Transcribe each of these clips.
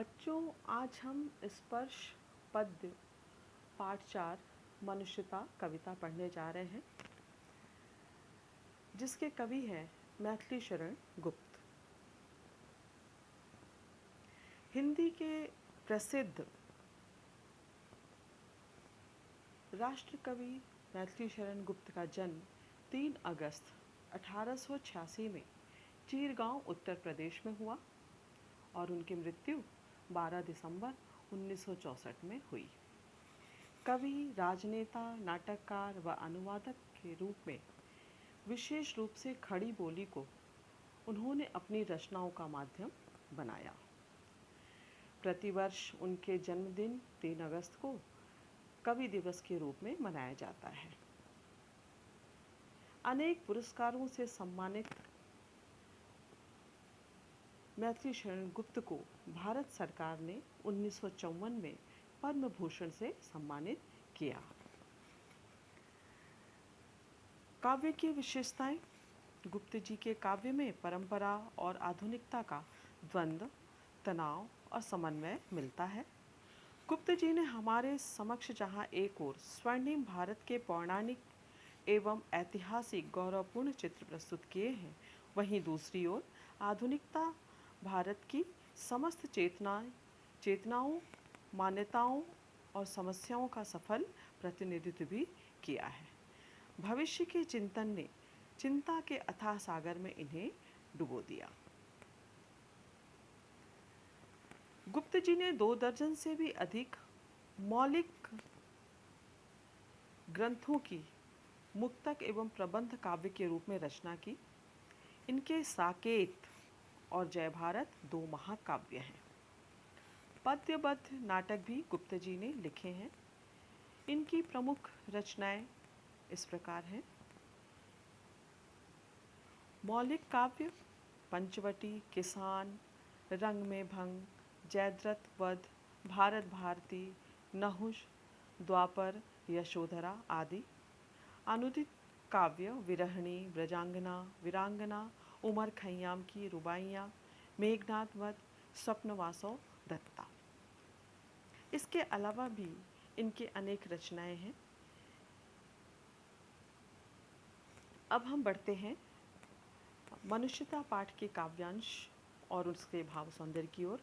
बच्चों, आज हम स्पर्श पद्य पाठ 4 मनुष्यता कविता पढ़ने जा रहे हैं, जिसके कवि हैं मैथिली शरण गुप्त। हिंदी के प्रसिद्ध राष्ट्र कवि मैथिली शरण गुप्त का जन्म 3 अगस्त 1886 में चीरगांव उत्तर प्रदेश में हुआ और उनकी मृत्यु 12 दिसंबर 1964 में हुई। कवि, राजनेता, नाटककार व अनुवादक के रूप में विशेष रूप से खड़ी बोली को उन्होंने अपनी रचनाओं का माध्यम बनाया। प्रतिवर्ष उनके जन्मदिन 3 अगस्त को कवि दिवस के रूप में मनाया जाता है। अनेक पुरस्कारों से सम्मानित मैथिली शरण गुप्त को भारत सरकार ने 1954 में पद्म भूषण से सम्मानित किया। काव्य की विशेषताएं। गुप्त जी के काव्य में परंपरा और आधुनिकता का द्वंद्व, तनाव और समन्वय मिलता है। गुप्त जी ने हमारे समक्ष जहां एक ओर स्वर्णिम भारत के पौराणिक एवं ऐतिहासिक गौरवपूर्ण चित्र प्रस्तुत किए हैं, वहीं दूसरी ओर आधुनिकता भारत की समस्त चेतनाओं, मान्यताओं और समस्याओं का सफल प्रतिनिधित्व भी किया है। भविष्य के चिंतन ने चिंता के अथाह सागर में इन्हें डुबो दिया। गुप्त जी ने 2 दर्जन से भी अधिक मौलिक ग्रंथों की मुक्तक एवं प्रबंध काव्य के रूप में रचना की। इनके साकेत और जय भारत 2 महाकाव्य हैं। पद्यबद्ध नाटक भी गुप्त जी ने लिखे हैं। इनकी प्रमुख रचनाएं इस प्रकार हैं। मौलिक काव्य पंचवटी, किसान, रंग में भंग, जयद्रथ वध, भारत भारती, नहुष, द्वापर, यशोधरा आदि। अनुदित काव्य विरहणी, ब्रजांगना, वीरांगना, उमर खय्याम की रुबाइयाँ, मेघनाद वध, स्वप्नवासव दत्ता। इसके अलावा भी इनके अनेक रचनाएं हैं। अब हम बढ़ते हैं मनुष्यता पाठ के काव्यांश और उसके भाव सौंदर्य की ओर।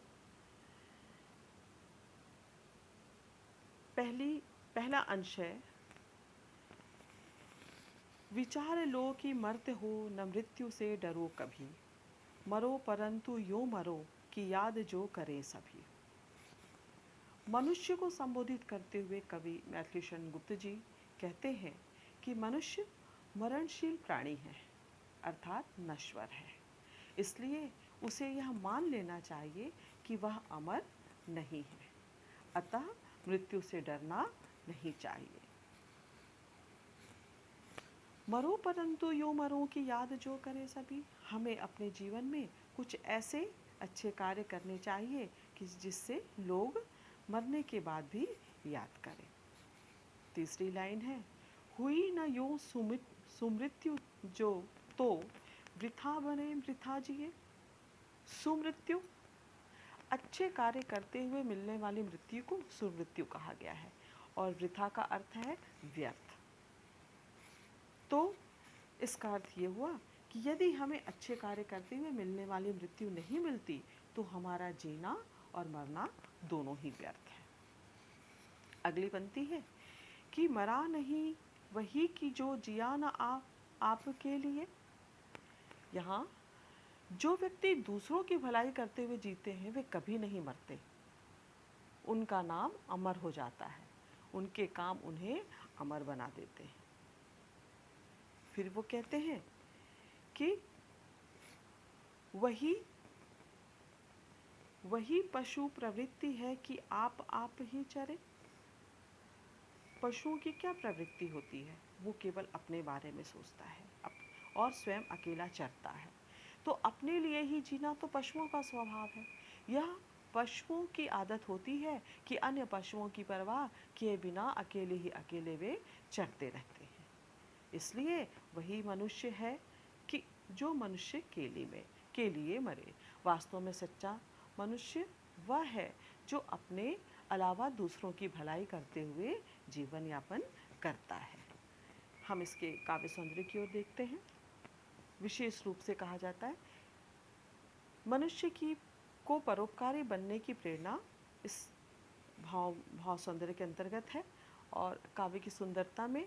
पहला अंश है, विचार लो कि मरते हो न मृत्यु से डरो कभी, मरो परंतु यूं मरो कि याद जो करे सभी। मनुष्य को संबोधित करते हुए कवि मैथिली शरण गुप्त जी कहते हैं कि मनुष्य मरणशील प्राणी है, अर्थात नश्वर है। इसलिए उसे यह मान लेना चाहिए कि वह अमर नहीं है, अतः मृत्यु से डरना नहीं चाहिए। मरो परंतु यूं मरो की याद जो करे सभी। हमें अपने जीवन में कुछ ऐसे अच्छे कार्य करने चाहिए कि जिससे लोग मरने के बाद भी याद करें। तीसरी लाइन है, हुई न यूं सुमृत्यु जो तो वृथा बने वृथा जिए। सुमृत्यु, अच्छे कार्य करते हुए मिलने वाली मृत्यु को सुमृत्यु कहा गया है और वृथा का अर्थ है व्यर्थ। तो इसका अर्थ ये हुआ कि यदि हमें अच्छे कार्य करते हुए मिलने वाली मृत्यु नहीं मिलती तो हमारा जीना और मरना दोनों ही व्यर्थ है। अगली पंक्ति है कि मरा नहीं वही कि जो जिया न आपके लिए। यहाँ जो व्यक्ति दूसरों की भलाई करते हुए जीते हैं वे कभी नहीं मरते, उनका नाम अमर हो जाता है, उनके काम उन्हें अमर बना देते हैं। फिर वो कहते हैं कि वही पशु प्रवृत्ति है कि आप ही चरे। पशुओं की क्या प्रवृत्ति होती है? वो केवल अपने बारे में सोचता है और स्वयं अकेला चरता है। तो अपने लिए ही जीना तो पशुओं का स्वभाव है। यह पशुओं की आदत होती है कि अन्य पशुओं की परवाह किए बिना अकेले ही अकेले वे चरते रहते हैं। इसलिए वही मनुष्य है कि जो मनुष्य के लिए मरे। वास्तव में सच्चा मनुष्य वह है जो अपने अलावा दूसरों की भलाई करते हुए जीवन यापन करता है। हम इसके काव्य सौंदर्य की ओर देखते हैं। विशेष रूप से कहा जाता है मनुष्य की को परोपकारी बनने की प्रेरणा इस भाव सौंदर्य के अंतर्गत है। और काव्य की सुंदरता में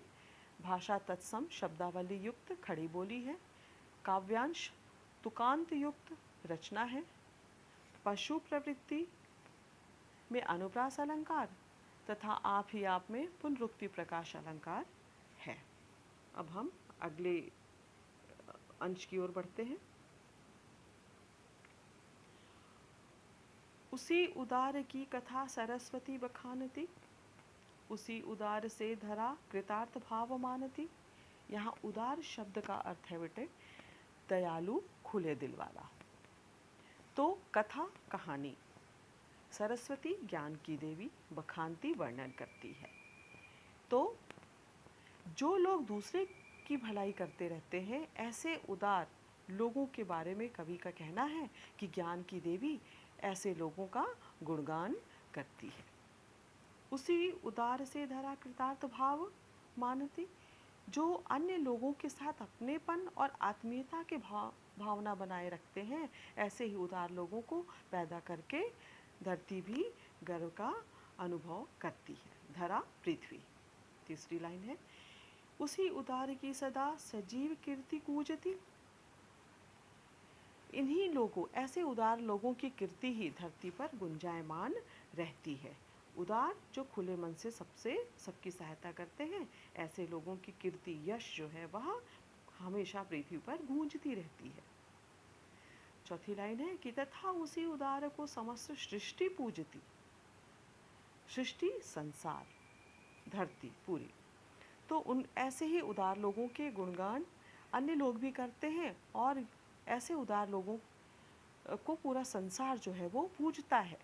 भाषा तत्सम शब्दावली युक्त खड़ी बोली है, काव्यांश तुकांत युक्त रचना है, पशु प्रवृत्ति में अनुप्रास अलंकार तथा आप ही आप में पुनरुक्ति प्रकाश अलंकार है। अब हम अगले अंश की ओर बढ़ते हैं। उसी उदार की कथा सरस्वती बखानती, उसी उदार से धरा कृतार्थ भाव मानती। यहाँ उदार शब्द का अर्थ है बेटे दयालु खुले दिल वाला। तो कथा कहानी, सरस्वती ज्ञान की देवी, बखानती वर्णन करती है। तो जो लोग दूसरे की भलाई करते रहते हैं ऐसे उदार लोगों के बारे में कवि का कहना है कि ज्ञान की देवी ऐसे लोगों का गुणगान करती है। उसी उदार से धरा कृतार्थ भाव मानती, जो अन्य लोगों के साथ अपनेपन और आत्मीयता के भावना बनाए रखते हैं ऐसे ही उदार लोगों को पैदा करके धरती भी गर्व का अनुभव करती है। धरा पृथ्वी। तीसरी लाइन है उसी उदार की सदा सजीव कीर्ति कूजती। इन्हीं लोगों ऐसे उदार लोगों की कीर्ति ही धरती पर गुंजायमान रहती है। उदार जो खुले मन से सबकी सहायता करते हैं ऐसे लोगों की कीर्ति यश जो है वह हमेशा पृथ्वी पर गूंजती रहती है। चौथी लाइन है कि तथा उसी उदार को समस्त सृष्टि पूजती। सृष्टि संसार धरती पूरी। तो उन ऐसे ही उदार लोगों के गुणगान अन्य लोग भी करते हैं और ऐसे उदार लोगों को पूरा संसार जो है वो पूजता है।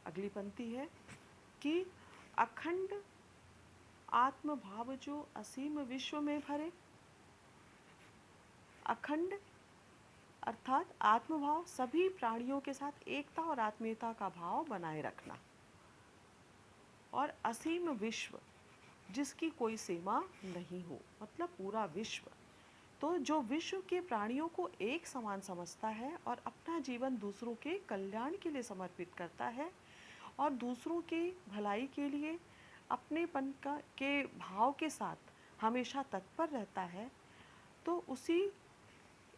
अगली पंक्ति है कि अखंड आत्म भाव जो असीम विश्व में भरे। अखंड अर्थात आत्मभाव, सभी प्राणियों के साथ एकता और आत्मीयता का भाव बनाए रखना। और असीम विश्व जिसकी कोई सीमा नहीं हो, मतलब पूरा विश्व। तो जो विश्व के प्राणियों को एक समान समझता है और अपना जीवन दूसरों के कल्याण के लिए समर्पित करता है और दूसरों के भलाई के लिए अपनेपन के भाव के साथ हमेशा तत्पर रहता है, तो उसी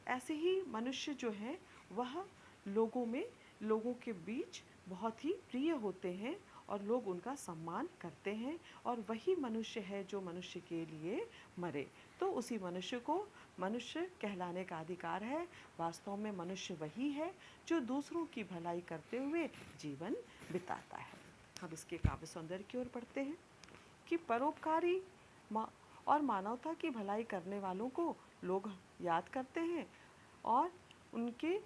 ऐसे ही मनुष्य जो है वह लोगों के बीच बहुत ही प्रिय होते हैं और लोग उनका सम्मान करते हैं। और वही मनुष्य है जो मनुष्य के लिए मरे। तो उसी मनुष्य को मनुष्य कहलाने का अधिकार है। वास्तव में मनुष्य वही है जो दूसरों की भलाई करते हुए जीवन बिताता है। हम इसके काव्य सौंदर्य की ओर बढ़ते हैं कि परोपकारी और मानवता की भलाई करने वालों को लोग याद करते हैं और उनके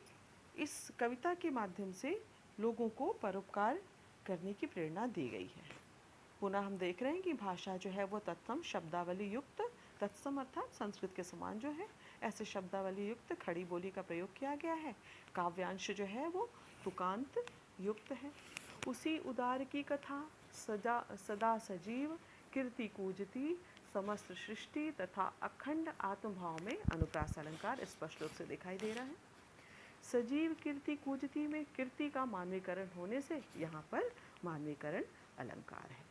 इस कविता के माध्यम से लोगों को परोपकार करने की प्रेरणा दी गई है। पुनः हम देख रहे हैं कि भाषा जो है वो तत्सम शब्दावली युक्त, तत्सम अर्थात संस्कृत के समान जो है ऐसे शब्दावली युक्त खड़ी बोली का प्रयोग किया गया है। काव्यांश जो है वो तुकांत युक्त है। उसी उदार की कथा सदा सजीव कीर्ति कूजती, समस्त सृष्टि तथा अखंड आत्मभाव में अनुप्रास अलंकार स्पष्ट रूप से दिखाई दे रहा है। सजीव कीर्ति कूजती में कीर्ति का मानवीकरण होने से यहाँ पर मानवीकरण अलंकार है।